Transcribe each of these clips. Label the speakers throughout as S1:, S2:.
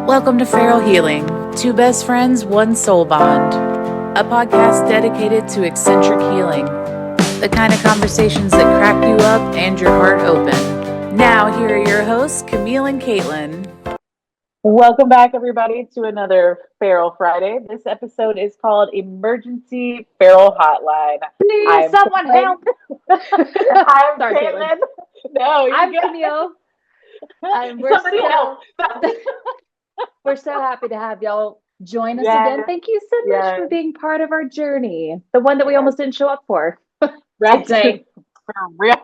S1: Welcome to Feral Healing, two best friends, one soul bond, a podcast dedicated to eccentric healing, the kind of conversations that crack you up and your heart open. Now, here are your hosts, Camille and Caitlin.
S2: Welcome back, everybody, to another Feral Friday. This episode is called Emergency Feral Hotline.
S3: Please, someone help!
S2: I'm
S3: Sorry,
S2: Caitlin. No,
S3: I'm
S2: good.
S3: Camille.
S2: Somebody help!
S3: We're so happy to have y'all join us
S2: Yes.
S3: again. Thank you so much
S2: Yes.
S3: for being part of our journey. The one that we almost didn't show up for.
S2: Right.
S3: Today.
S2: For real.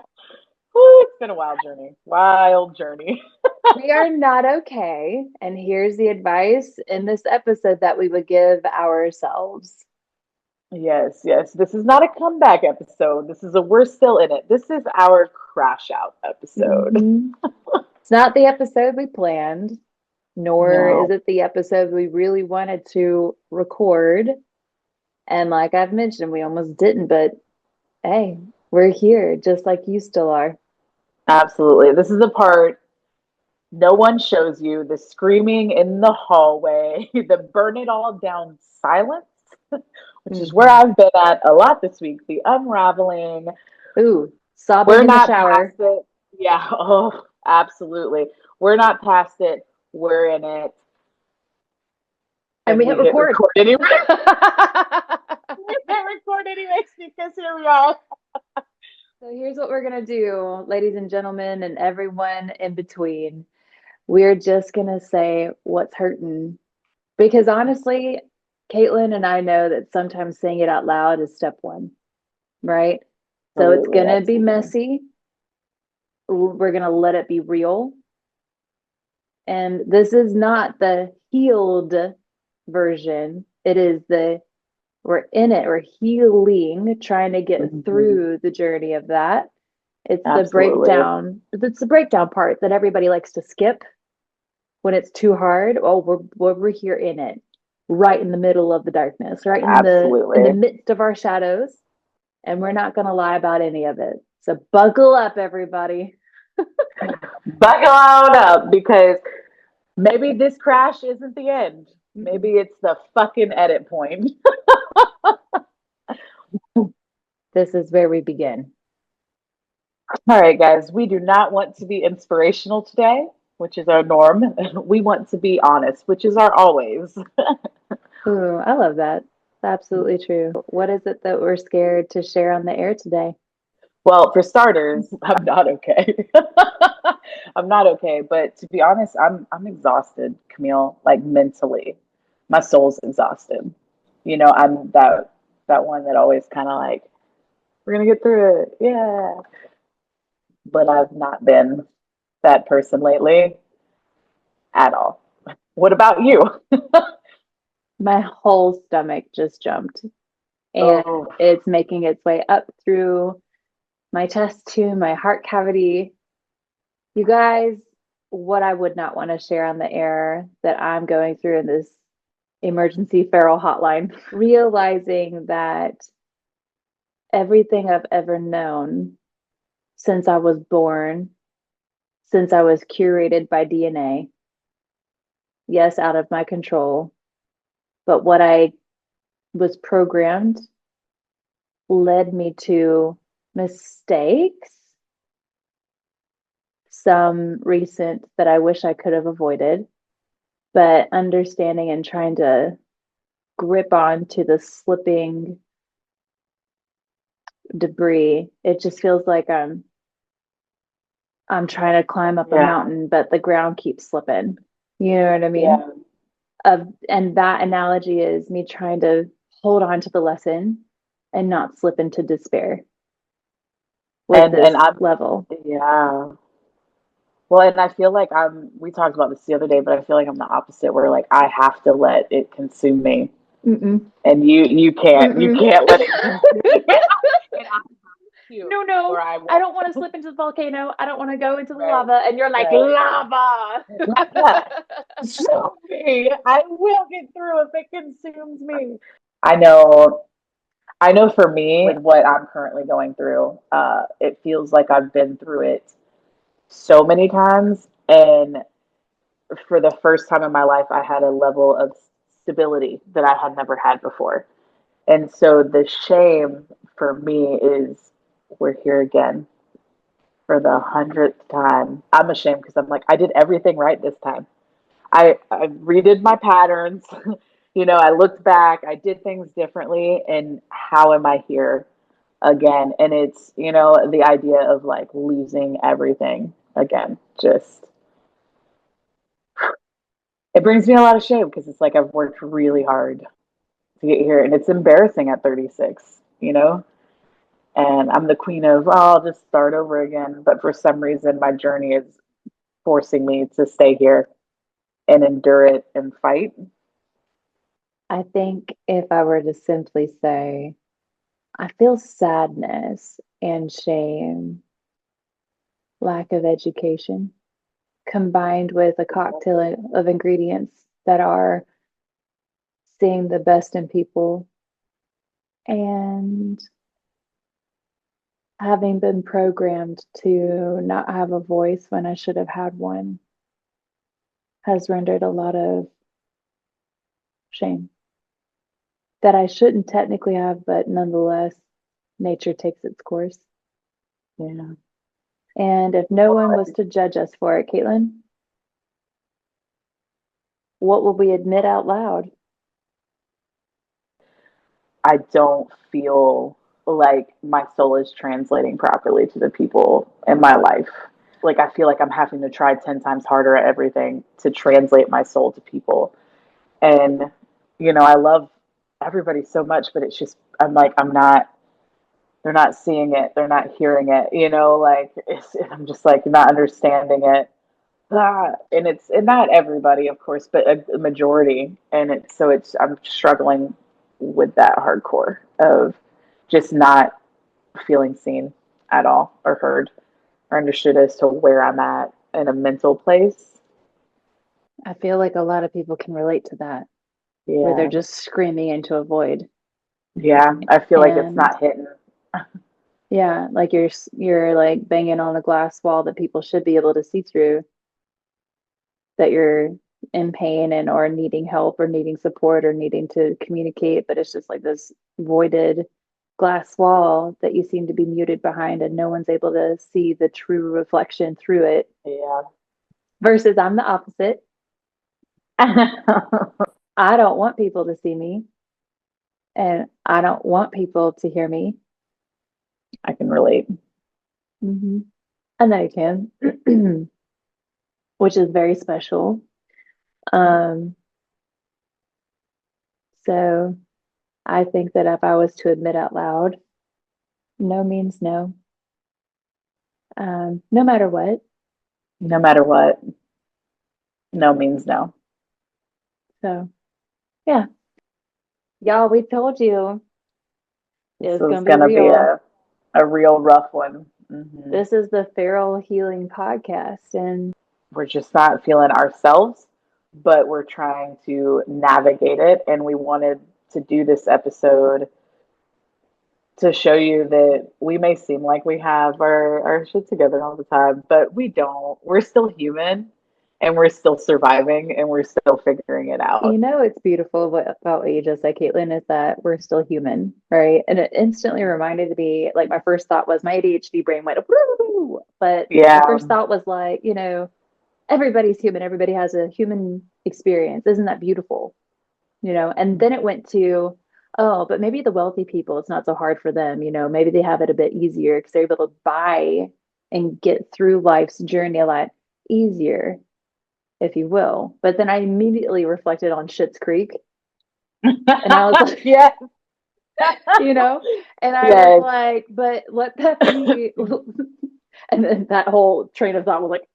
S2: Woo, it's been a wild journey. Wild journey.
S3: We are not okay. And here's the advice in this episode that we would give ourselves.
S2: Yes. This is not a comeback episode. This is we're still in it. This is our crash out episode.
S3: Mm-hmm. It's not the episode we planned, nor is it the episode we really wanted to record. And like I've mentioned, we almost didn't, but hey, we're here just like you still are.
S2: Absolutely. This is the part no one shows you, the screaming in the hallway, the burn it all down silence, which is where I've been at a lot this week, the unraveling.
S3: Ooh, sobbing
S2: We're
S3: in
S2: not
S3: the shower.
S2: past it. Yeah, oh, absolutely. We're not past it. We're in it.
S3: And we hit record.
S2: Anyway. We hit record anyways because here we are.
S3: So here's what we're going to do, ladies and gentlemen, and everyone in between. We're just going to say what's hurting. Because honestly, Caitlin and I know that sometimes saying it out loud is step one, right? So it's going to be messy. We're going to let it be real. And this is not the healed version. It is we're in it, we're healing, trying to get through the journey of that. It's the breakdown. It's the breakdown part that everybody likes to skip when it's too hard. Oh, we're here in it, right in the middle of the darkness, right in the midst of our shadows, and we're not going to lie about any of it. So buckle up, everybody.
S2: Buckle on up, because maybe this crash isn't the end. Maybe it's the fucking edit point.
S3: This is where we begin.
S2: All right, guys, we do not want to be inspirational today, which is our norm. We want to be honest, which is our always.
S3: Ooh, I love that. It's absolutely true. What is it that we're scared to share on the air today?
S2: Well, for starters, I'm not okay. I'm not okay, but to be honest, I'm exhausted, Camille, like mentally. My soul's exhausted. You know, I'm that one that always kind of like, we're gonna get through it. Yeah. But I've not been that person lately at all. What about you?
S3: My whole stomach just jumped, and it's making its way up through my chest to my heart cavity. You guys, what I would not want to share on the air that I'm going through in this emergency feral hotline, realizing that everything I've ever known since I was born, since I was curated by DNA, yes, out of my control, but what I was programmed led me to mistakes, some recent that I wish I could have avoided, but understanding and trying to grip on to the slipping debris. It just feels like I'm trying to climb up a mountain, but the ground keeps slipping. You know what I mean? Yeah. And that analogy is me trying to hold on to the lesson and not slip into despair with this level.
S2: Yeah. Well, and I feel like we talked about this the other day, but I feel like I'm the opposite, where like I have to let it consume me.
S3: Mm-mm.
S2: And you can't let it consume me.
S3: No, I don't want to slip into the volcano. I don't want to go into the lava. And you're like, lava.
S2: Show me. I will get through if it consumes me. I know for me, with what I'm currently going through, it feels like I've been through it so many times, and for the first time in my life, I had a level of stability that I had never had before. And so the shame for me is we're here again for the 100th time. I'm ashamed because I'm like, I did everything right this time. I redid my patterns. I looked back, I did things differently, and how am I here again? And it's, the idea of like losing everything again. Just, it brings me a lot of shame because it's like I've worked really hard to get here, and it's embarrassing at 36. And I'm the queen of, oh, I'll just start over again. But for some reason, my journey is forcing me to stay here and endure it and fight.
S3: I think if I were to simply say, I feel sadness and shame, lack of education, combined with a cocktail of ingredients that are seeing the best in people and having been programmed to not have a voice when I should have had one has rendered a lot of shame that I shouldn't technically have, but nonetheless, nature takes its course.
S2: Yeah.
S3: And if no one was to judge us for it, Caitlin, what will we admit out loud?
S2: I don't feel like my soul is translating properly to the people in my life. Like, I feel like I'm having to try 10 times harder at everything to translate my soul to people. And, I love everybody so much, but it's just, I'm like, they're not seeing it. They're not hearing it, like, I'm just like not understanding it. And and not everybody, of course, but a majority. And I'm struggling with that hardcore of just not feeling seen at all or heard or understood as to where I'm at in a mental place.
S3: I feel like a lot of people can relate to that, where they're
S2: Yeah.
S3: just screaming into a void.
S2: Yeah. I feel like it's
S3: And
S2: not hitting.
S3: yeah, like you're like banging on a glass wall that people should be able to see through, that you're in pain and or needing help or needing support or needing to communicate, but it's just like this voided glass wall that you seem to be muted behind and no one's able to see the true reflection through it.
S2: Yeah.
S3: Versus I'm the opposite. I don't want people to see me and I don't want people to hear me.
S2: I can relate.
S3: Mm-hmm. I know you can, which is very special. Um, so I think that if I was to admit out loud, no means no. No matter what.
S2: No matter what, no means no.
S3: So yeah, y'all, we told you it
S2: This
S3: was
S2: is
S3: gonna be
S2: going to be
S3: real.
S2: a real rough one.
S3: This is the Feral Healing Podcast, and
S2: We're just not feeling ourselves, but we're trying to navigate it. And we wanted to do this episode to show you that we may seem like we have our shit together all the time, but we don't. We're still human and we're still surviving and we're still figuring it out.
S3: it's beautiful about what you just said, Caitlin, is that we're still human, right? And it instantly reminded me, like my first thought was my ADHD brain went, woo, but my
S2: Yeah.
S3: first thought was like, everybody's human, everybody has a human experience. Isn't that beautiful? And then it went to, oh, but maybe the wealthy people, it's not so hard for them. Maybe they have it a bit easier because they're able to buy and get through life's journey a lot easier, if you will. But then I immediately reflected on Schitt's Creek, and I was like,
S2: Yeah.
S3: and I was
S2: Yes.
S3: like, but let that be. And then that whole train of thought was like,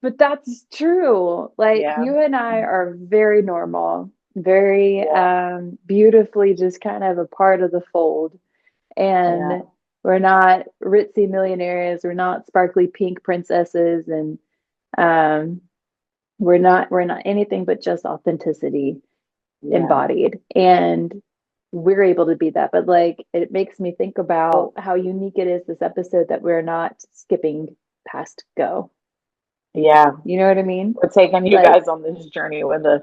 S3: but that's true. Like
S2: Yeah.
S3: you and I are very normal, very
S2: Yeah.
S3: beautifully just kind of a part of the fold.
S2: Yeah.
S3: And we're not ritzy millionaires, we're not sparkly pink princesses, and um we're not anything but just authenticity
S2: Yeah.
S3: embodied. And we're able to be that. But like it makes me think about how unique it is this episode that we're not skipping past go.
S2: Yeah.
S3: You know what I mean?
S2: We're taking you
S3: Like,
S2: guys on this journey with us,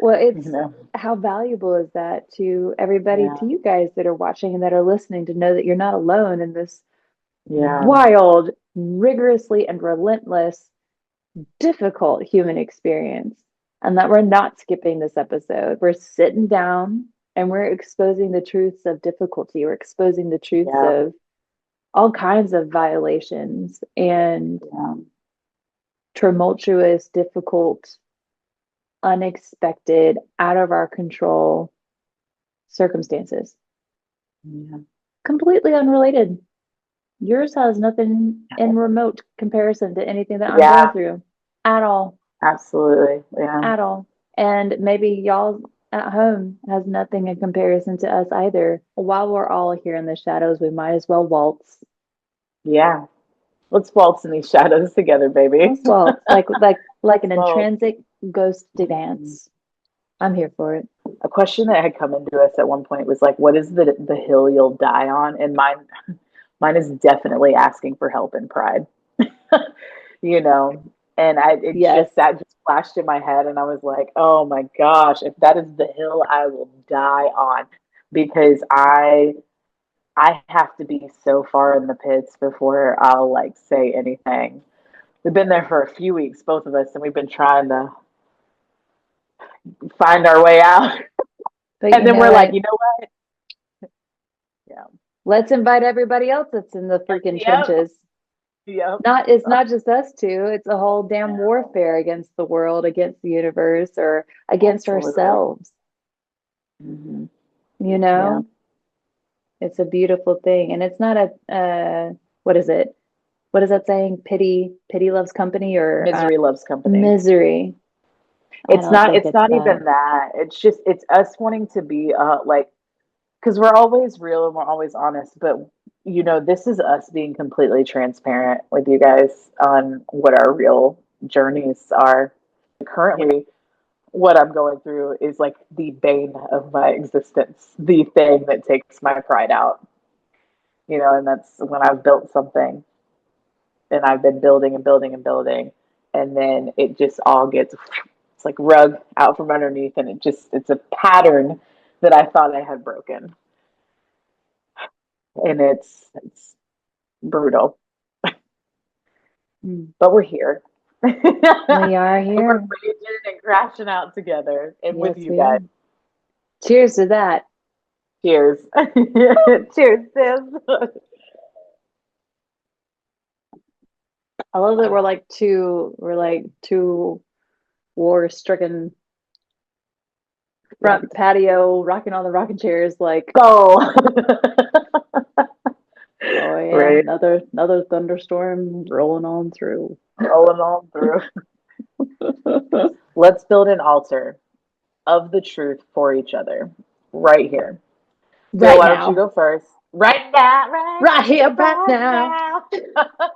S3: well,
S2: you
S3: it's
S2: know.
S3: how valuable is that to everybody,
S2: Yeah.
S3: to you guys that are watching and that are listening, to know that you're not alone in this
S2: Yeah.
S3: wild, rigorously and relentless, difficult human experience. And that we're not skipping this episode. We're sitting down and we're exposing the truths of difficulty. We're exposing the truths
S2: Yeah.
S3: of all kinds of violations and
S2: Yeah.
S3: tumultuous, difficult, unexpected, out of our control circumstances.
S2: Yeah.
S3: Completely unrelated. Yours has nothing in remote comparison to anything that I'm going
S2: Yeah.
S3: through at all,
S2: Absolutely. Yeah.
S3: at all. And maybe y'all at home has nothing in comparison to us either. While we're all here in the shadows, we might as well waltz.
S2: Yeah. Let's waltz in these shadows together, baby.
S3: Let's waltz like an
S2: Waltz.
S3: intrinsic ghost
S2: Mhm.
S3: dance. I'm here for it.
S2: A question that had come into us at one point was like, what is the hill you'll die on? And mine is definitely asking for help and pride. You know, and it
S3: Yes.
S2: just that just flashed in my head, and I was like, oh my gosh, if that is the hill I will die on, because I have to be so far in the pits before I'll like say anything. We've been there for a few weeks, both of us, and we've been trying to find our way out.
S3: But
S2: And
S3: you
S2: then
S3: know
S2: we're like,
S3: what?
S2: you know what? Yeah.
S3: Let's invite everybody else that's in the freaking
S2: Yep.
S3: trenches.
S2: Yep.
S3: It's not just us two, it's a whole damn warfare against the world, against the universe, or against
S2: Absolutely.
S3: ourselves.
S2: Hmm.
S3: You
S2: Yeah.
S3: know, it's a beautiful thing. And it's not a what is it? What is that saying? Pity loves company, or
S2: Misery loves company.
S3: misery. I don't think
S2: It's
S3: it's
S2: not
S3: that.
S2: even that. It's just it's us wanting to be like, because we're always real and we're always honest, but you know, this is us being completely transparent with you guys on what our real journeys are. Currently, what I'm going through is like the bane of my existence, the thing that takes my pride out, you know, and that's when I've built something and I've been building and building and building, and then it just all gets, it's like rug out from underneath, and it's a pattern that I thought I had broken, and it's brutal,
S3: Mm.
S2: but we're here. And
S3: We are
S2: we're
S3: here.
S2: raging and crashing out together and with
S3: Yes,
S2: you
S3: we
S2: guys.
S3: are. Cheers to that.
S2: Cheers. Cheers, sis.
S3: I love that we're like two war-stricken front patio, rocking on the rocking chairs, like,
S2: Oh,
S3: oh yeah,
S2: right.
S3: another thunderstorm rolling on through.
S2: Rolling on through. Let's build an altar of the truth for each other right here. Bill,
S3: Right
S2: why don't you
S3: now.
S2: go first? Right now, right
S3: Right here,
S2: here,
S3: right
S2: right
S3: now.
S2: now.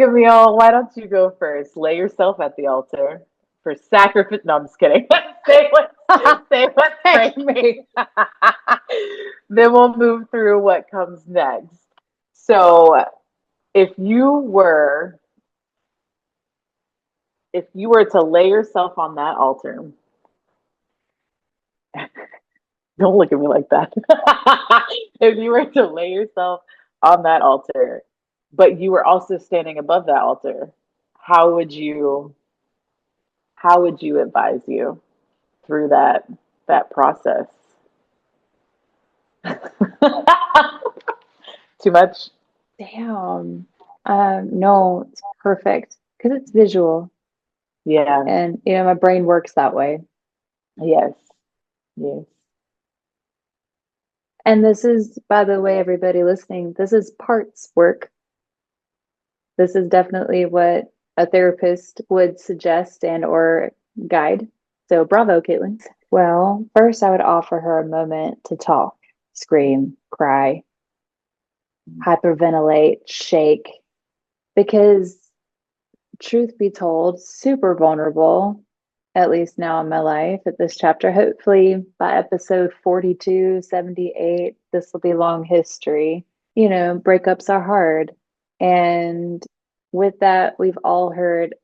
S2: Camille, why don't you go first? Lay yourself at the altar for sacrifice. No, I'm just kidding. Say what's breaking. Then we'll move through what comes next. So, if you were if you were to lay yourself on that altar, don't look at me like that. If you were to lay yourself on that altar, but you were also standing above that altar, how would you how would you advise you through that process? Too much?
S3: Damn. No, it's perfect because it's visual,
S2: Yeah.
S3: and my brain works that way.
S2: Yes. Yes.
S3: And this is, by the way, everybody listening, this is parts work. This is definitely what a therapist would suggest and or guide. So bravo, Caitlin. Well, first I would offer her a moment to talk, scream, cry, hyperventilate, shake, because truth be told, super vulnerable, at least now in my life at this chapter. Hopefully by episode 42, 78, this will be long history. Breakups are hard. And with that, we've all heard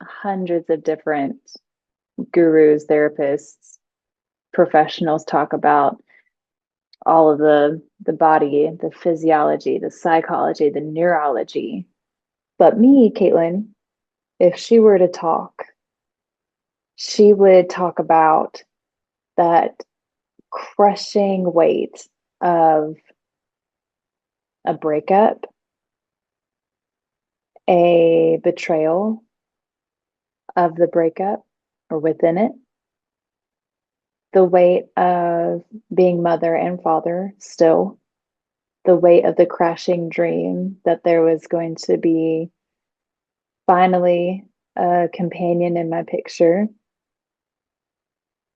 S3: hundreds of different gurus, therapists, professionals talk about all of the body, the physiology, the psychology, the neurology. But me, Caitlin, if she were to talk, she would talk about that crushing weight of a breakup, a betrayal of the breakup or within it, the weight of being mother and father still, the weight of the crashing dream that there was going to be finally a companion in my picture.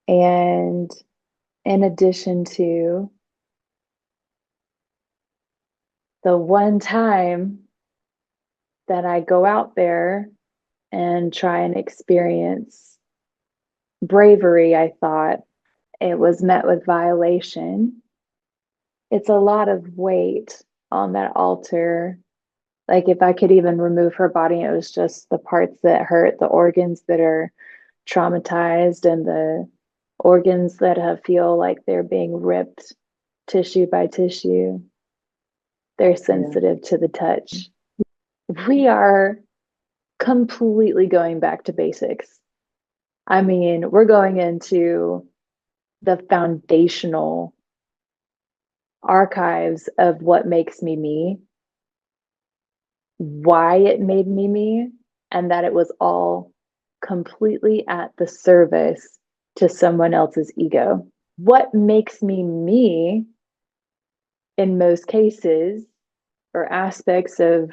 S3: And in addition to the one time that I go out there and try and experience bravery, I thought it was met with violation. It's a lot of weight on that altar. Like if I could even remove her body, it was just the parts that hurt, the organs that are traumatized, and the organs that have feel like they're being ripped tissue by tissue. They're sensitive to the touch. We are completely going back to basics. I mean, we're going into the foundational archives of what makes me me, why it made me me, and that it was all completely at the service to someone else's ego. What makes me me in most cases or aspects of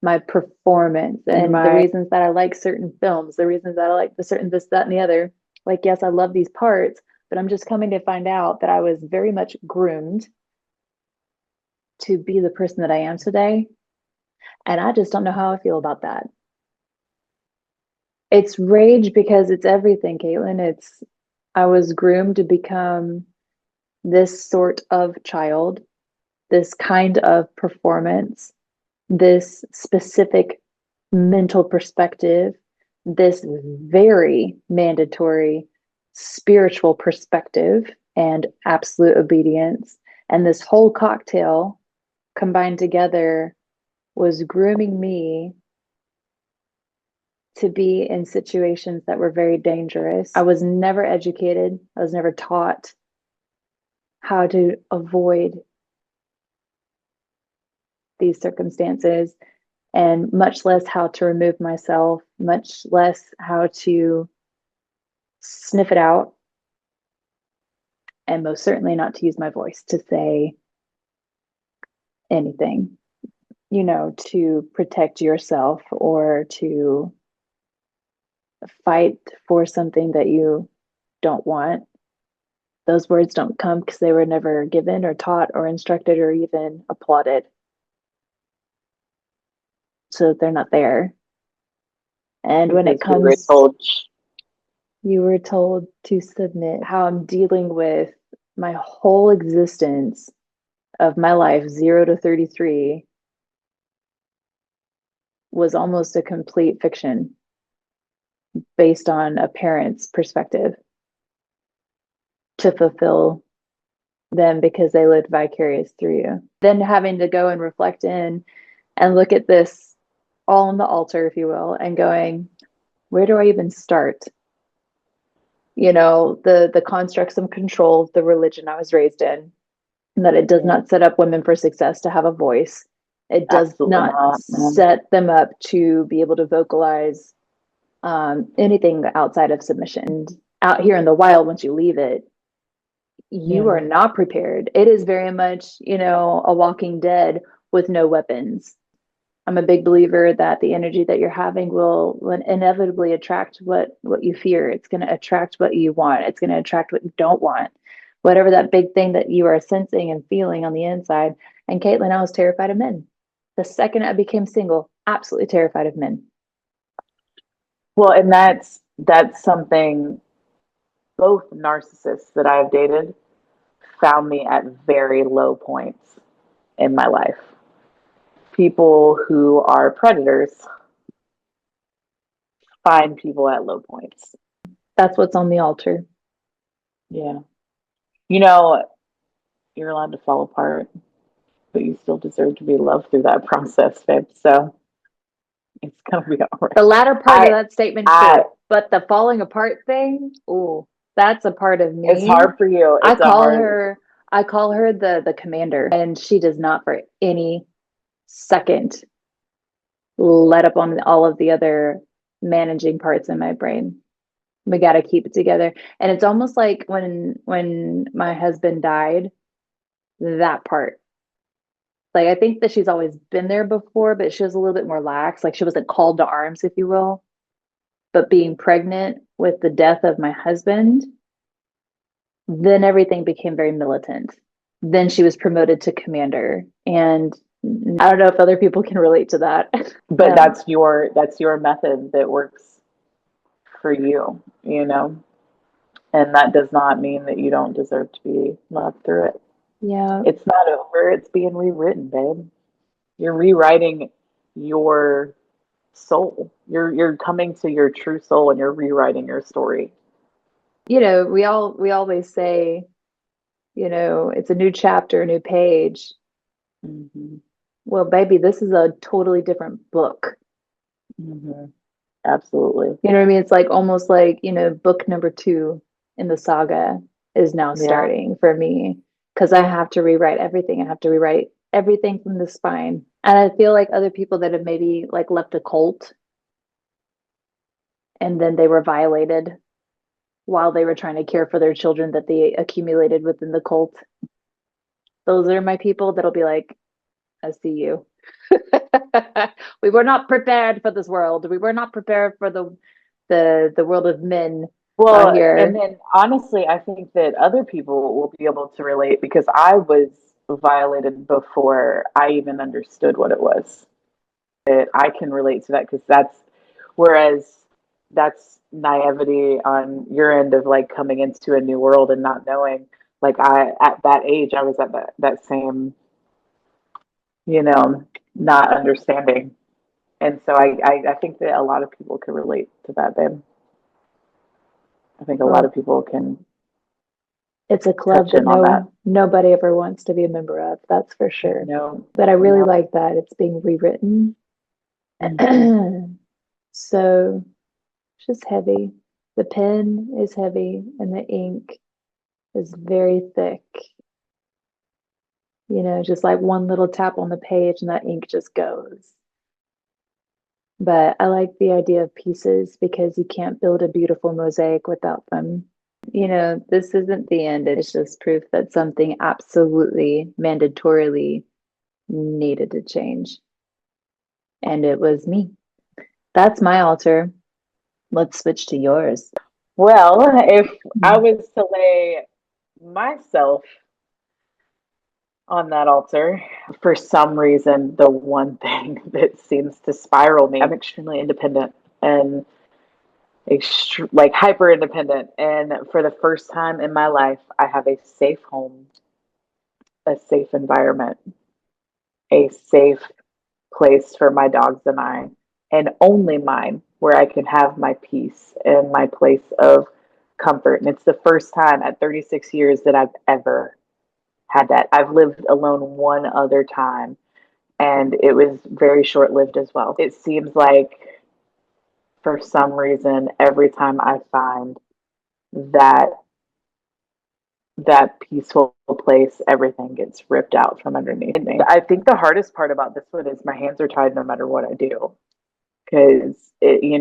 S3: my performance and the reasons that I like certain films, the reasons that I like the certain this, that, and the other. Like, yes, I love these parts, but I'm just coming to find out that I was very much groomed to be the person that I am today. And I just don't know how I feel about that. It's rage because it's everything, Caitlin. I was groomed to become this sort of child, this kind of performance, this specific mental perspective, this very mandatory spiritual perspective and absolute obedience. And this whole cocktail combined together was grooming me to be in situations that were very dangerous. I was never educated. I was never taught how to avoid these circumstances, and much less how to remove myself, much less how to sniff it out, and most certainly not to use my voice to say anything, to protect yourself or to fight for something that you don't want. Those words don't come because they were never given or taught or instructed or even applauded. So they're not there. And when it comes, you were told to submit. How I'm dealing with my whole existence of my life, 0 to 33, was almost a complete fiction based on a parent's perspective to fulfill them because they lived vicarious through you. Then having to go and reflect in and look at this all on the altar, if you will, and going, where do I even start? The constructs of control, the religion I was raised in, and that it does not set up women for success to have a voice. It does not set them up to be able to vocalize anything outside of submission. Out here in the wild, once you leave it, you are not prepared. It is very much, a Walking Dead with no weapons. I'm a big believer that the energy that you're having will inevitably attract what you fear. It's going to attract what you want. It's going to attract what you don't want. Whatever that big thing that you are sensing and feeling on the inside. And Caitlin, I was terrified of men. The second I became single, absolutely terrified of men.
S2: Well, and that's something both narcissists that I've dated found me at very low points in my life. People who are predators find people at low points.
S3: That's what's on the altar.
S2: Yeah. You know, you're allowed to fall apart, but you still deserve to be loved through that process, babe. So it's gonna be all
S3: The
S2: right.
S3: latter part of that statement,
S2: I
S3: true. But the falling apart thing, ooh, that's a part of
S2: it's
S3: me.
S2: hard for you.
S3: I
S2: It's a
S3: call
S2: hard
S3: her I call her the commander, and she does not for any second let up on all of the other managing parts in my brain. We got to keep it together. And it's almost like when my husband died, that part. Like I think that she's always been there before, but she was a little bit more lax. Like she wasn't called to arms, if you will. But being pregnant with the death of my husband, then everything became very militant. Then she was promoted to commander. And I don't know if other people can relate to that.
S2: but
S3: Um,
S2: that's your method that works for you, you know? And that does not mean that you don't deserve to be loved through it.
S3: yeah.
S2: It's not over, it's being rewritten, babe. You're rewriting your soul. You're coming to your true soul and you're rewriting your story.
S3: We always say, it's a new chapter, a new page.
S2: Mm-hmm.
S3: Well, baby, this is a totally different book.
S2: Mm-hmm. Absolutely.
S3: You know what I mean? It's like almost like, book number 2 in the saga is now
S2: Yeah.
S3: starting for me because I have to rewrite everything. I have to rewrite everything from the spine. And I feel like other people that have maybe like left a cult and then they were violated while they were trying to care for their children that they accumulated within the cult. Those are my people that'll be like, I see you. We were not prepared for this world. We were not prepared for the world of men out
S2: Well, and
S3: here.
S2: then honestly, I think that other people will be able to relate because I was violated before I even understood what it was. That I can relate to that because whereas that's naivety on your end of like coming into a new world and not knowing. Like at that age, I was at that same, not understanding. And so I think that a lot of people can relate to that, babe. I think a lot
S3: Well,
S2: of people can
S3: it's a club
S2: touch
S3: that
S2: in on that.
S3: nobody ever wants to be a member of, that's for sure.
S2: No,
S3: But I really
S2: no.
S3: like that it's being rewritten.
S2: Mhm.
S3: So it's just heavy. The pen is heavy and the ink is very thick. Just like one little tap on the page and that ink just goes. But I like the idea of pieces because you can't build a beautiful mosaic without them. This isn't the end. It's just proof that something absolutely mandatorily needed to change. And it was me. That's my altar. Let's switch to yours.
S2: Well, if I was to lay myself on that altar, for some reason, the one thing that seems to spiral me, I'm extremely independent and like hyper independent. And for the first time in my life, I have a safe home, a safe environment, a safe place for my dogs and only mine, where I can have my peace and my place of comfort. And it's the first time at 36 years that I've ever had that. I've lived alone one other time, and it was very short lived as well. It seems like for some reason, every time I find that peaceful place, everything gets ripped out from underneath me. I think the hardest part about this one is my hands are tied no matter what I do. Because you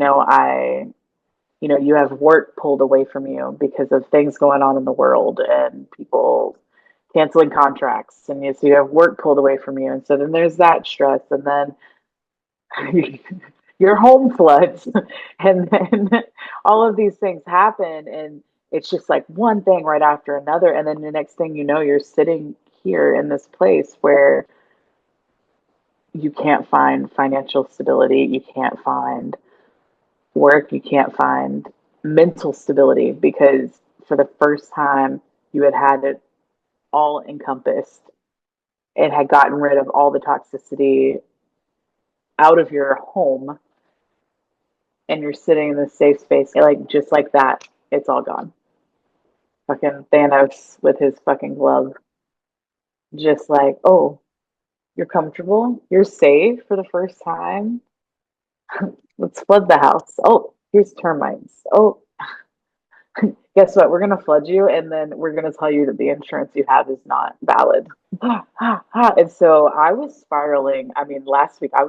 S2: have work pulled away from you because of things going on in the world and people canceling contracts, and so you have work pulled away from you, and so then there's that stress, and then your home floods, and then all of these things happen, and it's just like one thing right after another, and then the next thing you know, you're sitting here in this place where you can't find financial stability, you can't find work, you can't find mental stability because for the first time you had it all encompassed and had gotten rid of all the toxicity out of your home. and you're sitting in this safe space, like just like that, it's all gone. Fucking Thanos with his fucking glove, just like, oh, you're comfortable, you're safe for the first time. Let's flood the house. Oh, here's termites. Oh, guess what? We're gonna flood you, and then we're gonna tell you that the insurance you have is not valid. And so I was spiraling. I mean, last week I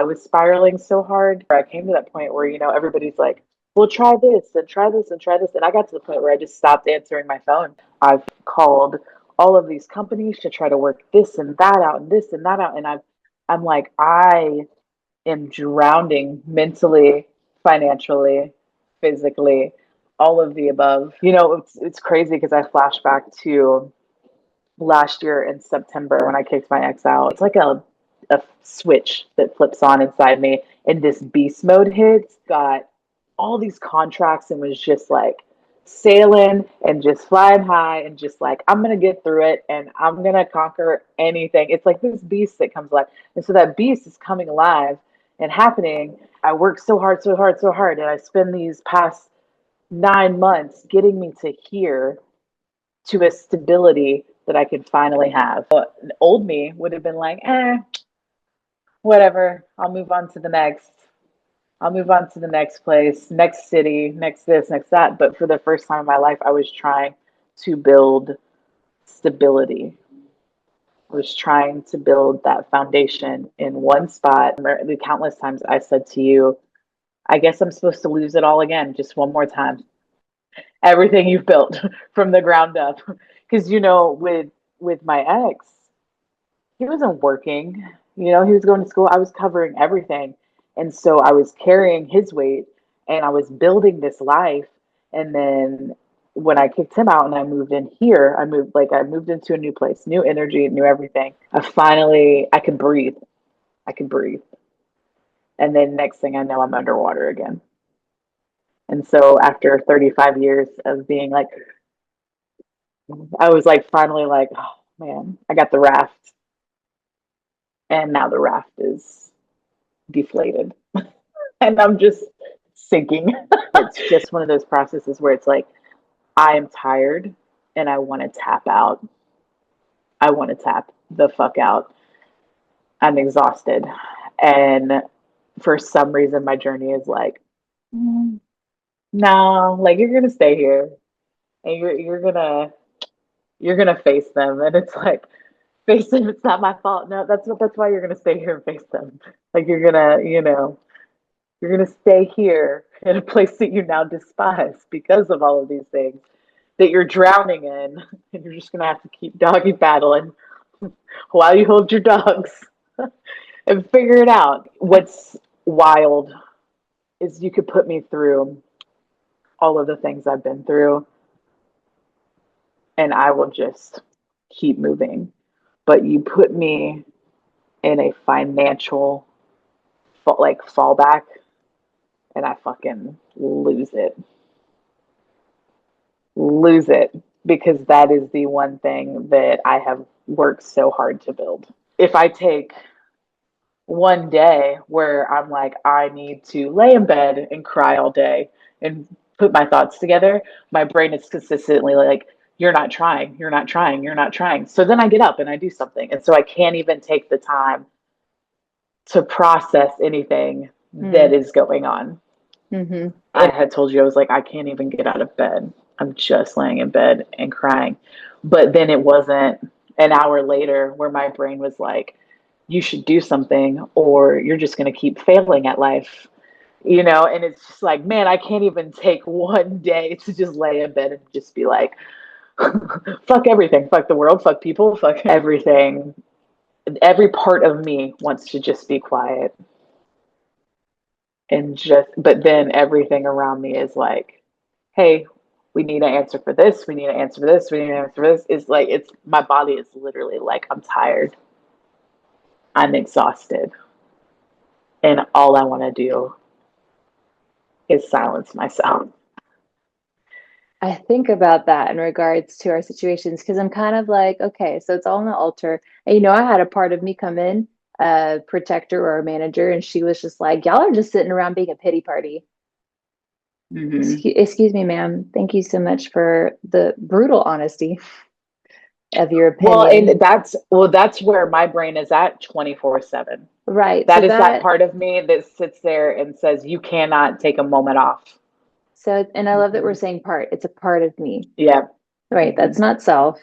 S2: was spiraling so hard. I came to that point where, everybody's like, well, try this and try this and try this. And I got to the point where I just stopped answering my phone. I've called all of these companies to try to work this and that out and this and that out. And I'm like, I am drowning mentally, financially, physically, all of the above. It's crazy because I flash back to last year in September when I kicked my ex out. It's like a switch that flips on inside me, and this beast mode hits. Got all these contracts and was just like sailing and just flying high and just like, I'm gonna get through it and I'm gonna conquer anything. It's like this beast that comes alive. And so that beast is coming alive and happening. I work so hard, so hard, so hard, and I spend these past 9 months getting me to here, to a stability that I could finally have. But old me would have been like, whatever, I'll move on to the next. I'll move on to the next place, next city, next this, next that. But for the first time in my life, I was trying to build stability. I was trying to build that foundation in one spot. The countless times I said to you, I guess I'm supposed to lose it all again, just one more time. Everything you've built from the ground up. Because with my ex, he wasn't working. He was going to school. I was covering everything. And so I was carrying his weight and I was building this life. And then when I kicked him out and I moved in here, I moved into a new place, new energy, new everything. I could breathe. I could breathe. And then next thing I know, I'm underwater again. And so after 35 years of being like, I was like finally like, oh man, I got the raft. And now the raft is deflated and I'm just sinking. It's just one of those processes where it's like, I am tired and I want to tap out. I want to tap the fuck out. I'm exhausted. And for some reason, my journey is like, no, like you're going to stay here and you're gonna face them. And it's like, face them, it's not my fault. No, that's why you're gonna stay here and face them. Like you're gonna stay here in a place that you now despise because of all of these things that you're drowning in, and you're just gonna have to keep doggy paddling while you hold your dogs and figure it out. What's wild is you could put me through all of the things I've been through, and I will just keep moving. But you put me in a financial fallback, and I fucking lose it because that is the one thing that I have worked so hard to build. If I take one day where I'm like, I need to lay in bed and cry all day and put my thoughts together, my brain is consistently like, you're not trying, you're not trying, you're not trying. So then I get up and I do something. And so I can't even take the time to process anything that is going on.
S3: Mm-hmm.
S2: I had told you, I was like, I can't even get out of bed. I'm just laying in bed and crying. But then it wasn't an hour later where my brain was like, you should do something or you're just going to keep failing at life. And it's just like, man, I can't even take one day to just lay in bed and just be like, fuck everything, fuck the world, fuck people, fuck everything. Every part of me wants to just be quiet but then everything around me is like, hey, we need an answer for this, we need an answer for this, we need an answer for this. It's like, it's my body is literally like, I'm tired, I'm exhausted, and all I want to do is silence myself.
S3: I think about that in regards to our situations because I'm kind of like, okay, so it's all on the altar. And I had a part of me come in a protector or a manager, and she was just like, y'all are just sitting around being a pity party. Excuse me, ma'am. Thank you so much for the brutal honesty of your opinion.
S2: Well, and that's where my brain is at 24/7.
S3: Right.
S2: That is that part of me that sits there and says, you cannot take a moment off.
S3: So, and I love that we're saying part. It's a part of me.
S2: Yeah.
S3: Right. That's not self.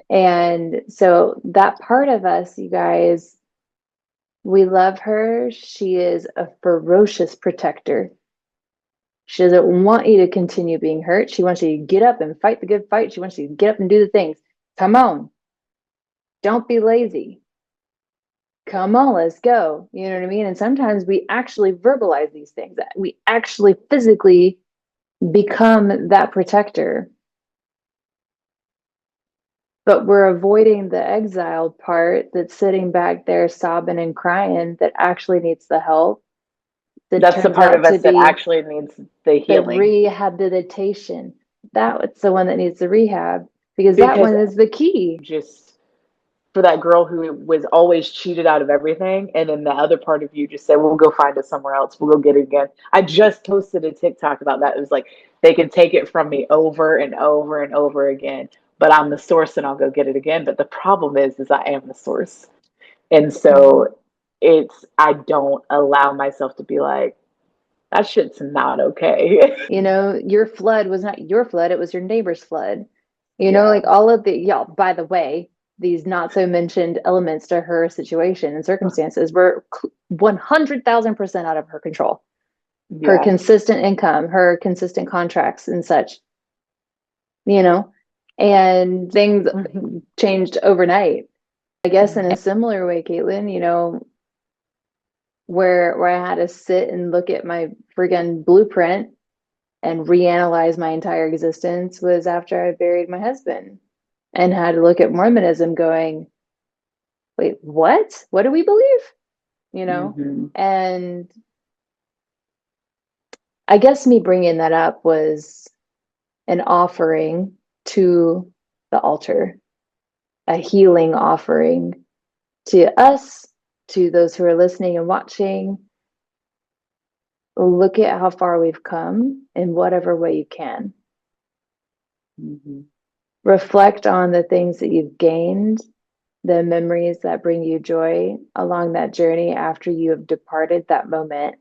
S3: And so that part of us, you guys, we love her. She is a ferocious protector. She doesn't want you to continue being hurt. She wants you to get up and fight the good fight. She wants you to get up and do the things. Come on. Don't be lazy. Come on, let's go. You know what I mean? And sometimes we actually verbalize these things. We actually physically become that protector. But we're avoiding the exiled part that's sitting back there sobbing and crying that actually needs the help.
S2: That's the part of us that actually needs the healing.
S3: The rehabilitation. That's the one that needs the rehab because that one is the key.
S2: Just for that girl who was always cheated out of everything. And then the other part of you just said, we'll go find it somewhere else. We'll go get it again. I just posted a TikTok about that. It was like, they can take it from me over and over and over again, but I'm the source and I'll go get it again. But the problem is I am the source. And so I don't allow myself to be like, that shit's not okay.
S3: You know, your flood was not your flood. It was your neighbor's flood. You know, like all of by the way, these not so mentioned elements to her situation and circumstances were 100,000% out of her control. Her consistent income, her consistent contracts and such, you know, and things changed overnight. I guess in a similar way, Caitlin, you know, where I had to sit and look at my friggin' blueprint and reanalyze my entire existence was after I buried my husband and had to look at Mormonism going, wait, what? What do we believe? You know? And I guess me bringing that up was an offering to the altar, a healing offering to us, to those who are listening and watching. Look at how far we've come in whatever way you can. Reflect on the things that you've gained, the memories that bring you joy along that journey after you have departed that moment.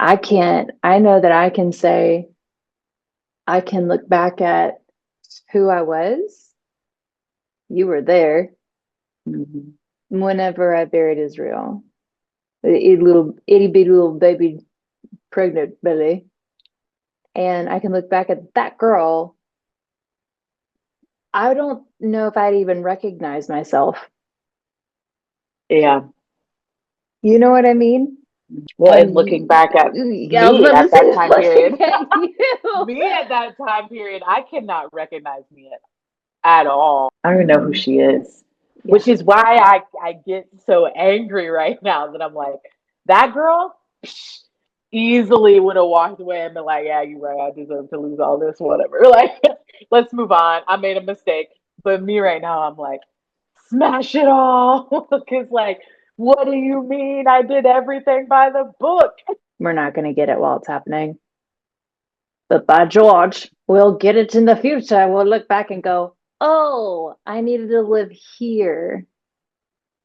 S3: I know that I can say, I can look back at who I was. You were there whenever I buried Israel. The itty bitty little baby pregnant belly. And I can look back at that girl. I don't know if I'd even recognize myself.
S2: Yeah.
S3: You know what I mean?
S2: Well, and looking back at me at that time period, me at that time period, I cannot recognize me at all. I don't even know who she is, which is why I get so angry right now that I'm like, that girl easily would have walked away and been like, yeah, you're right, I deserve to lose all this, whatever. Like, let's move on. I made a mistake. But me right now, I'm like, smash it all. Because like, what do you mean I did everything by the book?
S3: We're not going to get it while it's happening. But by George, we'll get it in the future. We'll look back and go, oh, I needed to live here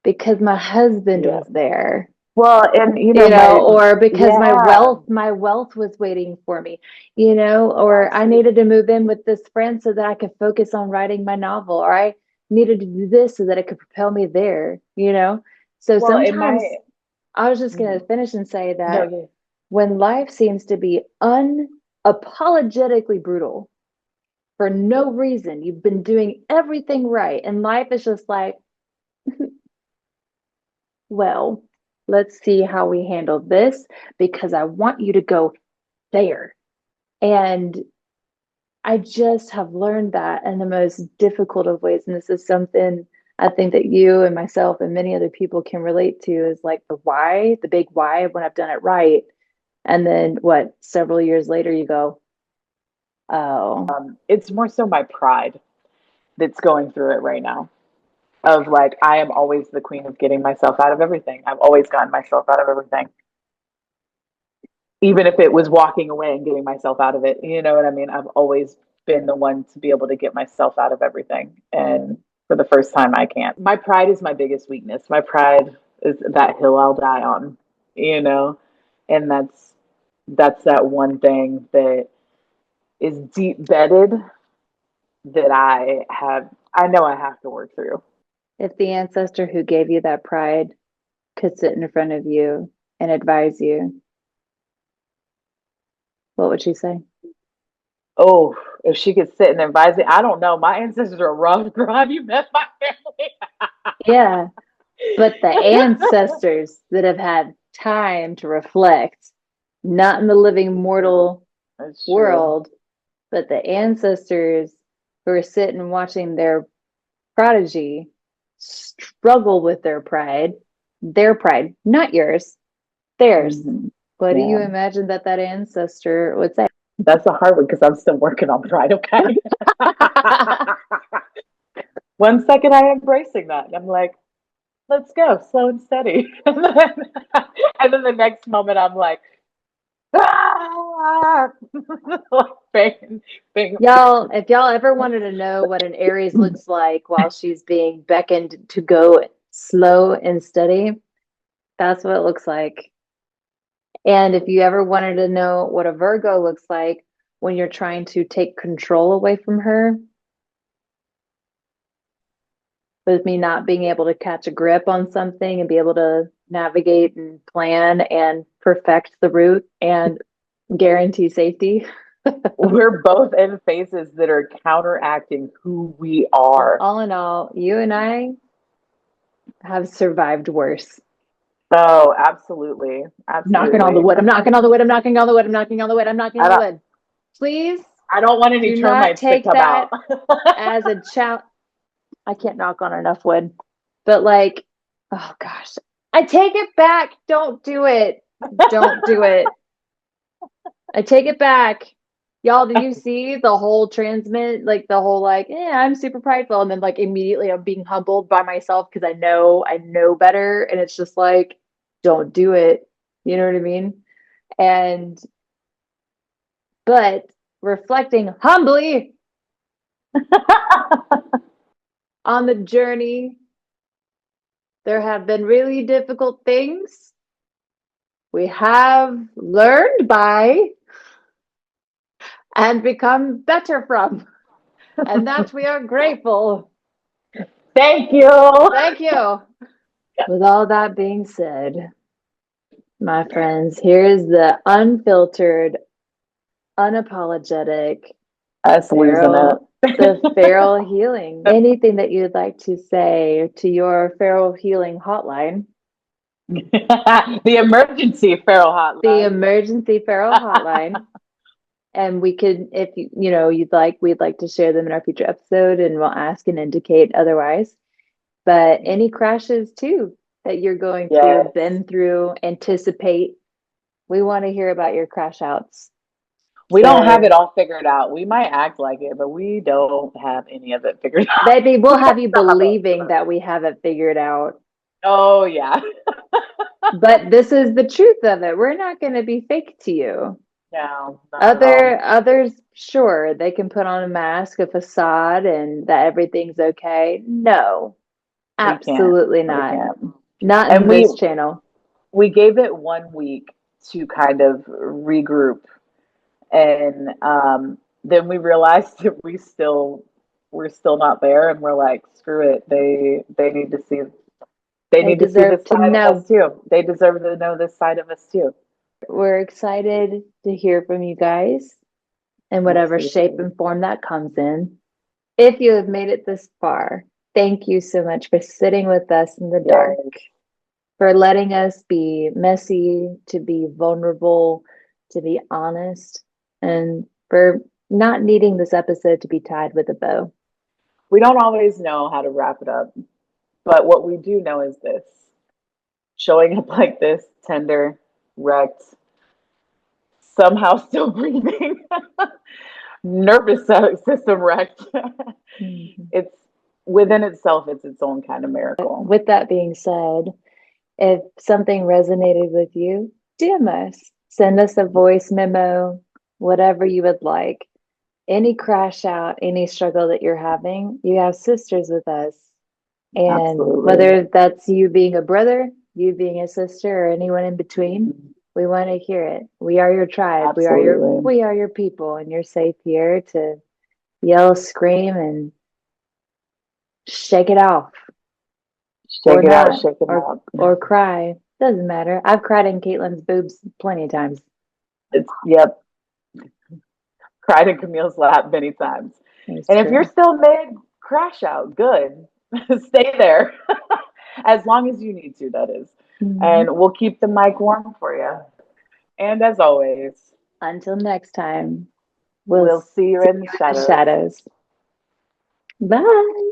S3: because my husband was there.
S2: Well, and you know,
S3: or because my wealth was waiting for me, you know, or I needed to move in with this friend so that I could focus on writing my novel, or I needed to do this so that it could propel me there, you know. So sometimes I was just going to finish and say that when life seems to be unapologetically brutal for no reason, you've been doing everything right, and life is just like, well, let's see how we handle this because I want you to go there. And I just have learned that in the most difficult of ways. And this is something I think that you and myself and many other people can relate to, is like the why, the big why when I've done it right. And then several years later you go, oh.
S2: It's more so my pride that's going through it right now. of like, I am always the queen of getting myself out of everything. I've always gotten myself out of everything. Even if it was walking away and getting myself out of it, you know what I mean? I've always been the one to be able to get myself out of everything. And for the first time, I can't. My pride is my biggest weakness. My pride is that hill I'll die on, you know? And that's that one thing that is deep bedded that I know I have to work through.
S3: If the ancestor who gave you that pride could sit in front of you and advise you, what would she say?
S2: Oh, if she could sit and advise me, I don't know. My ancestors are rough, girl. Have you met my
S3: Yeah, but the
S2: family?
S3: ancestors that have had time to reflect, not in the living mortal
S2: That's true.
S3: world, but the ancestors who are sitting watching their prodigy struggle with their pride, not yours, theirs.
S2: Mm-hmm.
S3: What do you
S2: Yeah.
S3: imagine that ancestor would say?
S2: That's a hard one because I'm still working on pride, okay? 1 second I am embracing that. I'm like, let's go, slow and steady. And then the next moment I'm like, ah! bang, bang.
S3: Y'all, if y'all ever wanted to know what an Aries looks like while she's being beckoned to go slow and steady, that's what it looks like. And if you ever wanted to know what a Virgo looks like when you're trying to take control away from her, with me not being able to catch a grip on something and be able to navigate and plan and perfect the route and guarantee safety.
S2: We're both in phases that are counteracting who we are.
S3: All in all, you and I have survived worse.
S2: Oh, absolutely.
S3: Knocking on the
S2: Absolutely.
S3: wood. I'm knocking on the wood. I'm knocking on the wood. I'm knocking on the wood. I'm knocking on
S2: I
S3: the
S2: don't
S3: wood. Please
S2: I don't want any
S3: do not
S2: termites to
S3: take
S2: come out.
S3: that as a challenge. I can't knock on enough wood. But like, oh gosh, I take it back. Don't do it. Don't do it. I take it back. Y'all, did you see the whole transmit? Like the whole like, yeah, I'm super prideful. And then like immediately I'm being humbled by myself because I know better. And it's just like, don't do it. You know what I mean? And but reflecting humbly on the journey, there have been really difficult things we have learned by and become better from. And that we are grateful.
S2: Thank you.
S3: Thank you. With all that being said, my friends, here's the unfiltered, unapologetic
S2: Us losing it.
S3: the feral healing. Anything that you'd like to say to your feral healing hotline?
S2: The emergency feral hotline.
S3: The emergency feral hotline. And we could, if you'd like, we'd like to share them in our future episode and we'll ask and indicate otherwise. But any crashes too that you're going through, been through, anticipate. We want to hear about your crash outs.
S2: We don't have it all figured out. We might act like it, but we don't have any of it figured out.
S3: Baby, we'll have you believing that we have it figured out.
S2: Oh, yeah.
S3: But this is the truth of it. We're not going to be fake to you.
S2: No. Not at all.
S3: Others, sure, they can put on a mask, a facade, and that everything's okay. No, absolutely not. Not in this channel.
S2: We gave it 1 week to kind of regroup. And then we realized that we're still not there, and we're like, screw it. They need to see this side of us too. They deserve to know this side of us too.
S3: We're excited to hear from you guys in whatever shape and form that comes in. If you have made it this far, thank you so much for sitting with us in the dark, for letting us be messy, to be vulnerable, to be honest, and for not needing this episode to be tied with a bow.
S2: We don't always know how to wrap it up, but what we do know is this: showing up like this, tender, wrecked, somehow still breathing, nervous system wrecked.
S3: Mm-hmm.
S2: within itself, it's its own kind of miracle.
S3: With that being said, if something resonated with you, DM us. Send us a voice memo, whatever you would like. Any crash out, any struggle that you're having, you have sisters with us. And
S2: Absolutely.
S3: whether that's you being a brother, you being a sister, or anyone in between, we want to hear it. We are your tribe.
S2: Absolutely.
S3: We are your people, and you're safe here to yell, scream, and shake it off.
S2: Shake it out, shake it out.
S3: Or cry. Doesn't matter. I've cried in Caitlin's boobs plenty of times.
S2: Yep. Cried in Camille's lap many times.
S3: It's
S2: and
S3: true.
S2: if you're still mid, crash out. Good. Stay there. As long as you need to, that is.
S3: Mhm.
S2: And we'll keep the mic warm for you. And as always,
S3: until next time,
S2: we'll see you in the shadows.
S3: Bye.